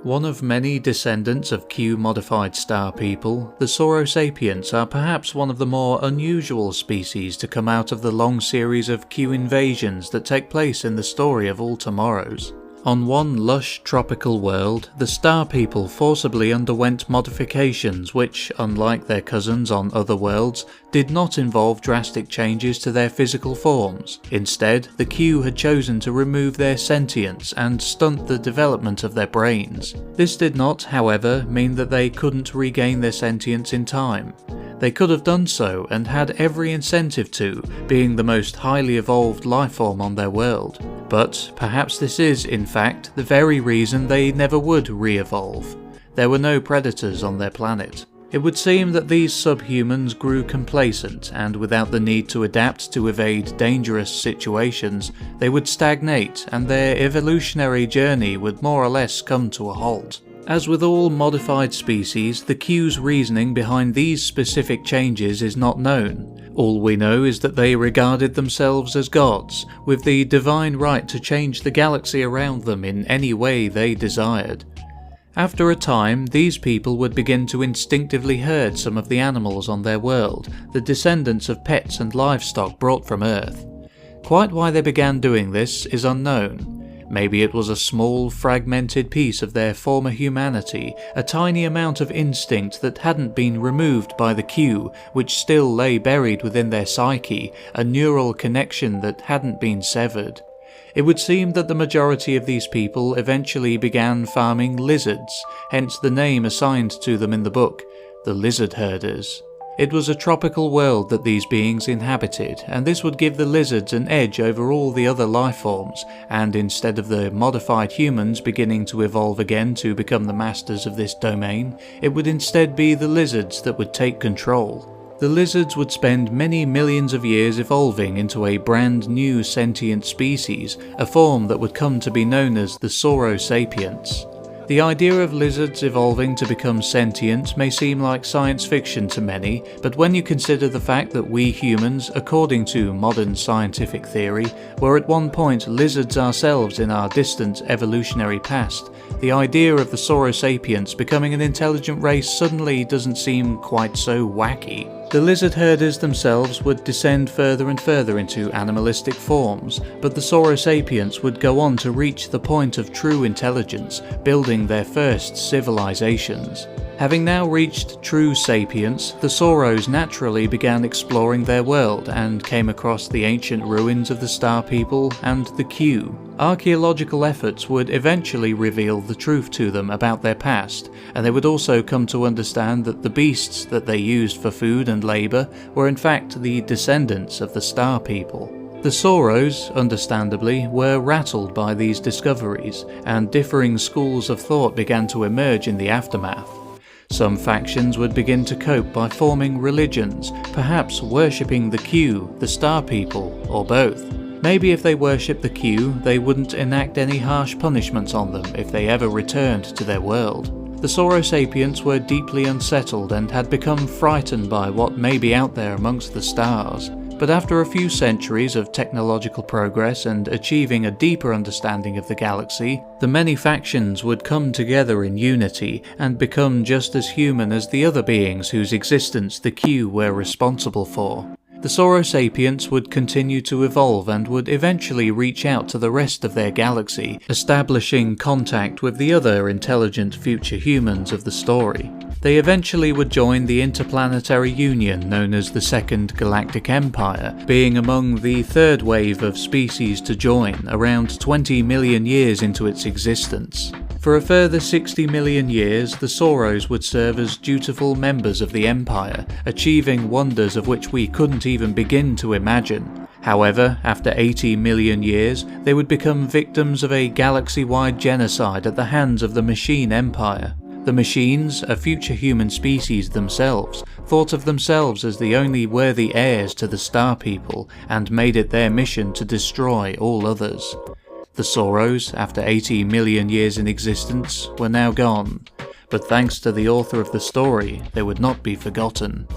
One of many descendants of Q-modified star people, the Saurosapiens are perhaps one of the more unusual species to come out of the long series of Q invasions that take place in the story of All Tomorrows. On one lush tropical world, the star people forcibly underwent modifications which, unlike their cousins on other worlds, did not involve drastic changes to their physical forms. Instead, the Q had chosen to remove their sentience and stunt the development of their brains. This did not, however, mean that they couldn't regain their sentience in time. They could have done so and had every incentive to, being the most highly evolved lifeform on their world. But perhaps this is, in fact, the very reason they never would re-evolve. There were no predators on their planet. It would seem that these subhumans grew complacent, and without the need to adapt to evade dangerous situations, they would stagnate and their evolutionary journey would more or less come to a halt. As with all modified species, the Q's reasoning behind these specific changes is not known. All we know is that they regarded themselves as gods, with the divine right to change the galaxy around them in any way they desired. After a time, these people would begin to instinctively herd some of the animals on their world, the descendants of pets and livestock brought from Earth. Quite why they began doing this is unknown. Maybe it was a small, fragmented piece of their former humanity, a tiny amount of instinct that hadn't been removed by the Q, which still lay buried within their psyche, a neural connection that hadn't been severed. It would seem that the majority of these people eventually began farming lizards, hence the name assigned to them in the book, the lizard herders. It was a tropical world that these beings inhabited, and this would give the lizards an edge over all the other lifeforms, and instead of the modified humans beginning to evolve again to become the masters of this domain, it would instead be the lizards that would take control. The lizards would spend many millions of years evolving into a brand new sentient species, a form that would come to be known as the Saurosapiens. The idea of lizards evolving to become sentient may seem like science fiction to many, but when you consider the fact that we humans, according to modern scientific theory, were at one point lizards ourselves in our distant evolutionary past, the idea of the Saurosapiens becoming an intelligent race suddenly doesn't seem quite so wacky. The lizard herders themselves would descend further and further into animalistic forms, but the Saurosapiens would go on to reach the point of true intelligence, building their first civilizations. Having now reached true sapience, the Sauros naturally began exploring their world and came across the ancient ruins of the Star People and the Q. Archaeological efforts would eventually reveal the truth to them about their past, and they would also come to understand that the beasts that they used for food and labour were in fact the descendants of the Star People. The Sauros, understandably, were rattled by these discoveries, and differing schools of thought began to emerge in the aftermath. Some factions would begin to cope by forming religions, perhaps worshipping the Q, the Star People, or both. Maybe if they worshipped the Q, they wouldn't enact any harsh punishments on them if they ever returned to their world. The Saurosapiens were deeply unsettled and had become frightened by what may be out there amongst the stars. But after a few centuries of technological progress and achieving a deeper understanding of the galaxy, the many factions would come together in unity and become just as human as the other beings whose existence the Q were responsible for. The Saurosapiens would continue to evolve and would eventually reach out to the rest of their galaxy, establishing contact with the other intelligent future humans of the story. They eventually would join the interplanetary union known as the Second Galactic Empire, being among the third wave of species to join around 20 million years into its existence. For a further 60 million years, the Sauros would serve as dutiful members of the Empire, achieving wonders of which we couldn't even begin to imagine. However, after 80 million years, they would become victims of a galaxy-wide genocide at the hands of the Machine Empire. The Machines, a future human species themselves, thought of themselves as the only worthy heirs to the Star People and made it their mission to destroy all others. The Sauros, after 80 million years in existence, were now gone, but thanks to the author of the story, they would not be forgotten.